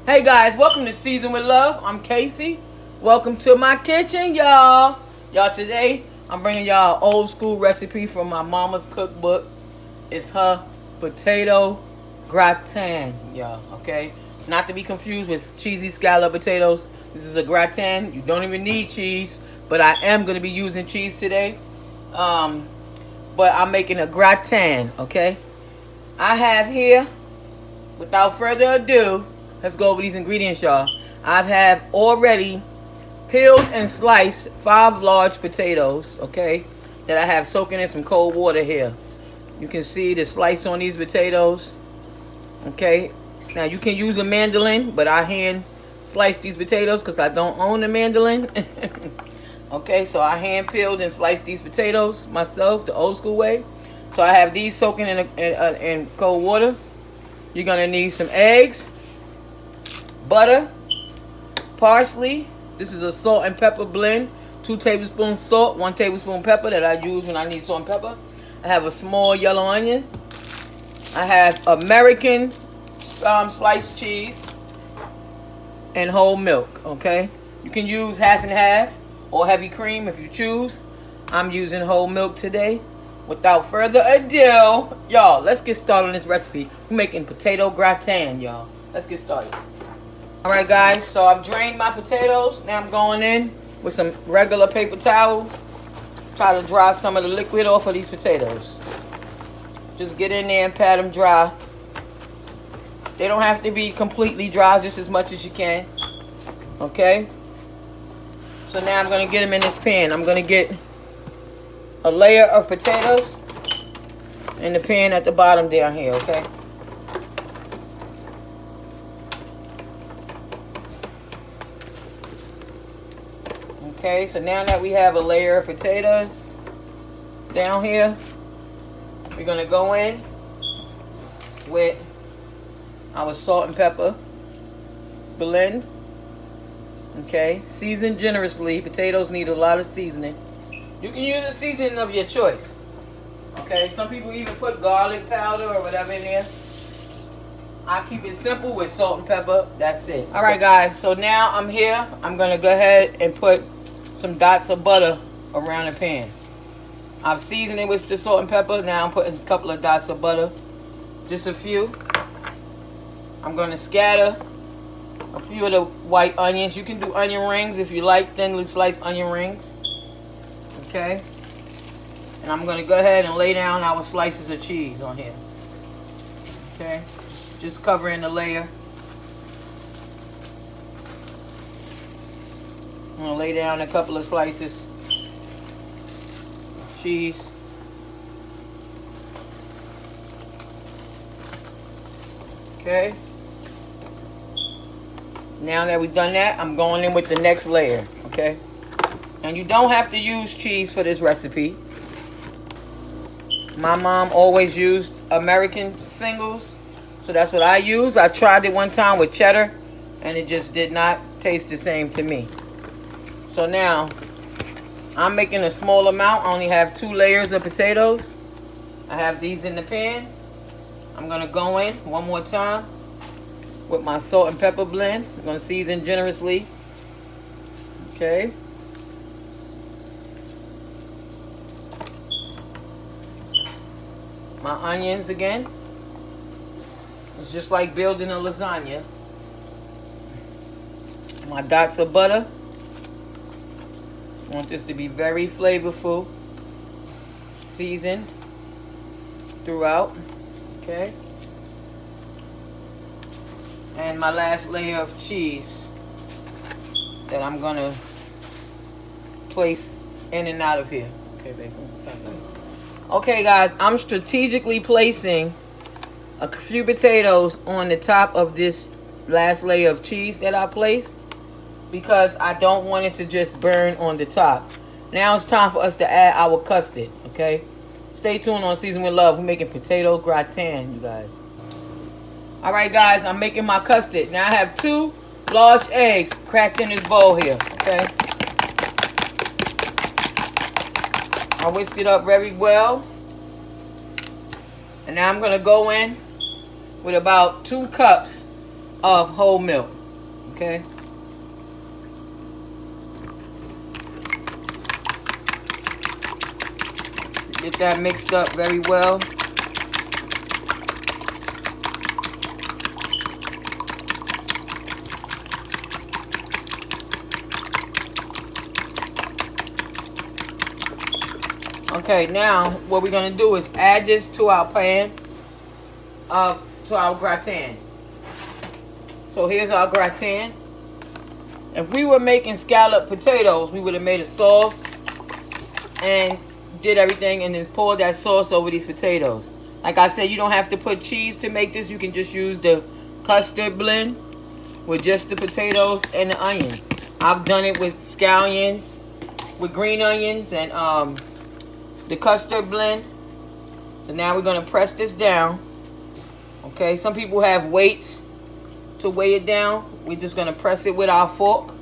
Hey guys, welcome to Season with Love. I'm Casey. Welcome to my kitchen, y'all. Today I'm bringing y'all an old school recipe from my mama's cookbook. It's her potato gratin, y'all, okay? Not to be confused with cheesy scallop potatoes. This is a gratin. You don't even need cheese, but I am going to be using cheese today. But I'm making a gratin, okay? I have here, without further ado, let's go over these ingredients, y'all. I have already peeled and sliced 5 large potatoes, okay, that I have soaking in some cold water here. You can see the slice on these potatoes, okay. Now, you can use a mandolin, but I hand slice these potatoes because I don't own a mandolin. Okay, so I hand peeled and sliced these potatoes myself, the old school way. So I have these soaking in cold water. You're going to need some eggs, butter, parsley. This is a salt and pepper blend. 2 tablespoons salt, 1 tablespoon pepper that I use when I need salt and pepper. I have a small yellow onion. I have American sliced cheese and whole milk, okay? You can use half and half or heavy cream if you choose. I'm using whole milk today. Without further ado, y'all, let's get started on this recipe. We're making potato gratin, y'all. Let's get started. Alright guys, so I've drained my potatoes. Now I'm going in with some regular paper towel. Try to dry some of the liquid off of these potatoes. Just get in there and pat them dry. They don't have to be completely dry, just as much as you can. Okay? So now I'm going to get them in this pan. I'm going to get a layer of potatoes in the pan at the bottom down here, okay? Okay, so now that we have a layer of potatoes down here, we're going to go in with our salt and pepper blend. Okay, season generously. Potatoes need a lot of seasoning. You can use a seasoning of your choice. Okay, some people even put garlic powder or whatever in there. I keep it simple with salt and pepper. That's it. Alright guys, so now I'm here. I'm going to go ahead and put some dots of butter around the pan. I've seasoned it with the salt and pepper. Now I'm putting a couple of dots of butter. Just a few. I'm going to scatter a few of the white onions. You can do onion rings if you like thinly sliced onion rings. Okay. And I'm going to go ahead and lay down our slices of cheese on here. Okay. Just covering the layer. I'm going to lay down a couple of slices of cheese. Okay. Now that we've done that, I'm going in with the next layer. Okay. And you don't have to use cheese for this recipe. My mom always used American singles, so that's what I use. I tried it one time with cheddar, and it just did not taste the same to me. So now, I'm making a small amount. I only have 2 layers of potatoes. I have these in the pan. I'm going to go in one more time with my salt and pepper blend. I'm going to season generously. Okay. My onions again. It's just like building a lasagna. My dots of butter. I want this to be very flavorful. Seasoned throughout. Okay. And my last layer of cheese that I'm going to place in and out of here. Okay, baby. Okay, guys, I'm strategically placing a few potatoes on the top of this last layer of cheese that I placed because I don't want it to just burn on the top. Now it's time for us to add our custard, okay? Stay tuned on Season with Love. We're making potato gratin, you guys. Alright, guys, I'm making my custard. Now I have 2 large eggs cracked in this bowl here, okay? I whisked it up very well. And now I'm going to go in with about 2 cups of whole milk. Okay. Get that mixed up very well. Okay, now what we're going to do is add this to our pan, to our gratin. So here's our gratin. If we were making scalloped potatoes, we would have made a sauce and did everything and then poured that sauce over these potatoes. Like I said, you don't have to put cheese to make this. You can just use the custard blend with just the potatoes and the onions. I've done it with scallions, with green onions, and the custard blend. So now we're going to press this down. Okay, some people have weights to weigh it down. We're just going to press it with our fork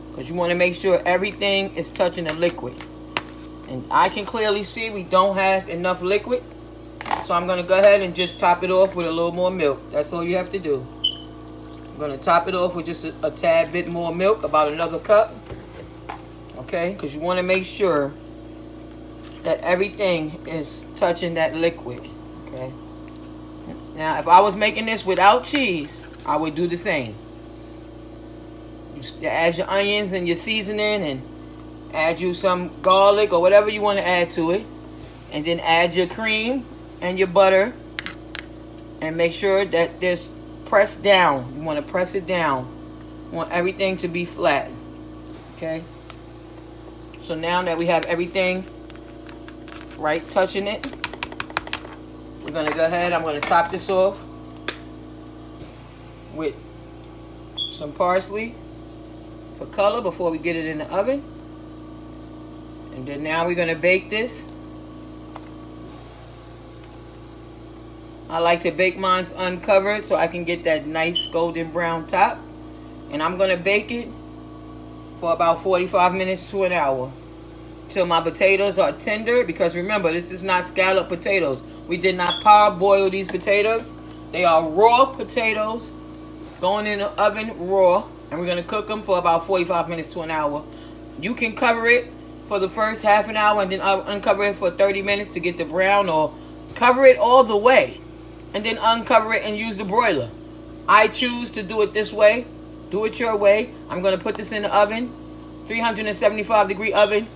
because you want to make sure everything is touching the liquid. And I can clearly see we don't have enough liquid. So I'm going to go ahead and just top it off with a little more milk. That's all you have to do. I'm going to top it off with just a tad bit more milk, about another cup. Okay, because you want to make sure that everything is touching that liquid. Okay. Now, if I was making this without cheese, I would do the same. You add your onions and your seasoning, and add you some garlic or whatever you want to add to it, and then add your cream and your butter, and make sure that this pressed down. You want to press it down. You want everything to be flat. Okay. So now that we have everything right touching it, we're going to go ahead. I'm going to top this off with some parsley for color before we get it in the oven. And then now we're going to bake this. I like to bake mine uncovered so I can get that nice golden brown top. And I'm going to bake it for about 45 minutes to an hour till my potatoes are tender, because remember, this is not scalloped potatoes. We did not parboil these potatoes. They are raw potatoes going in the oven raw, and we're going to cook them for about 45 minutes to an hour. You can cover it for the first half an hour and then uncover it for 30 minutes to get the brown, or cover it all the way and then uncover it and use the broiler. I choose to do it this way. Do it your way. I'm going to put this in the oven, 375-degree oven,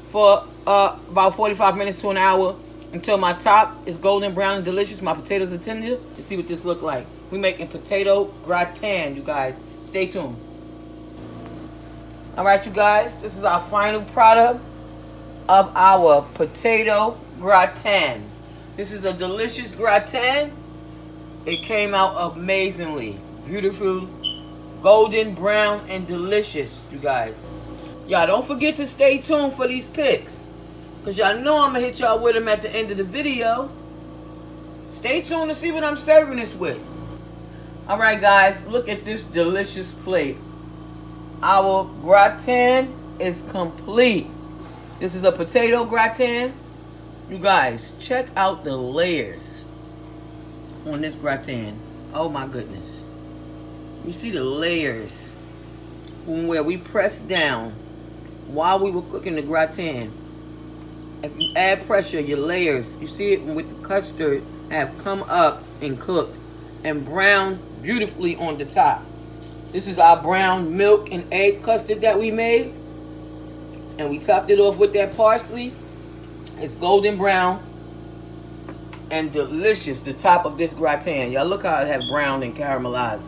for about 45 minutes to an hour until my top is golden brown and delicious. My potatoes are tender. Let's see what this look like. We're making potato gratin, you guys. Stay tuned. All right, you guys. This is our final product of our potato gratin. This is a delicious gratin. It came out amazingly. Beautiful, golden brown, and delicious, you guys. Y'all don't forget to stay tuned for these pics, because y'all know I'm going to hit y'all with them at the end of the video. Stay tuned to see what I'm serving this with. Alright guys, look at this delicious plate. Our gratin is complete. This is a potato gratin. You guys, check out the layers on this gratin. Oh my goodness. You see the layers from where we pressed down while we were cooking the gratin. If you add pressure, your layers, you see it with the custard, have come up and cooked and browned beautifully on the top. This is our brown milk and egg custard that we made, and we topped it off with that parsley. It's golden brown and delicious, the top of this gratin. Y'all look how it has browned and caramelized.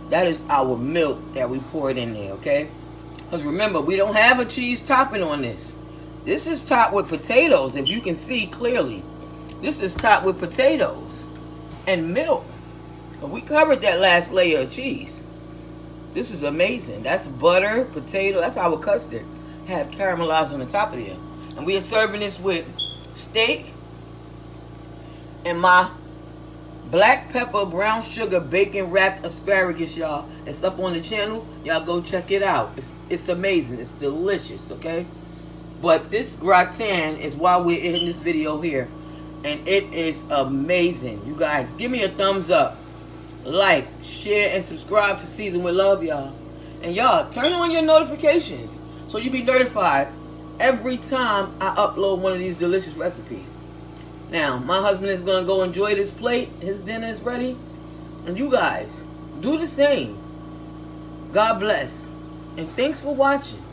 That is our milk that we poured in there, okay? Because remember, we don't have a cheese topping on this. This is topped with potatoes, if you can see clearly. This is topped with potatoes and milk. But we covered that last layer of cheese. This is amazing. That's butter, potato. That's our custard. Have caramelized on the top of there. And we are serving this with steak and my black pepper, brown sugar, bacon wrapped asparagus, y'all. It's up on the channel. Y'all go check it out. It's amazing. It's delicious, okay? But this gratin is why we're in this video here. And it is amazing. You guys, give me a thumbs up. like, share, and subscribe to Season with Love, y'all. And y'all, turn on your notifications so you be notified every time I upload one of these delicious recipes. Now, my husband is going to go enjoy this plate. His dinner is ready. And you guys, do the same. God bless. And thanks for watching.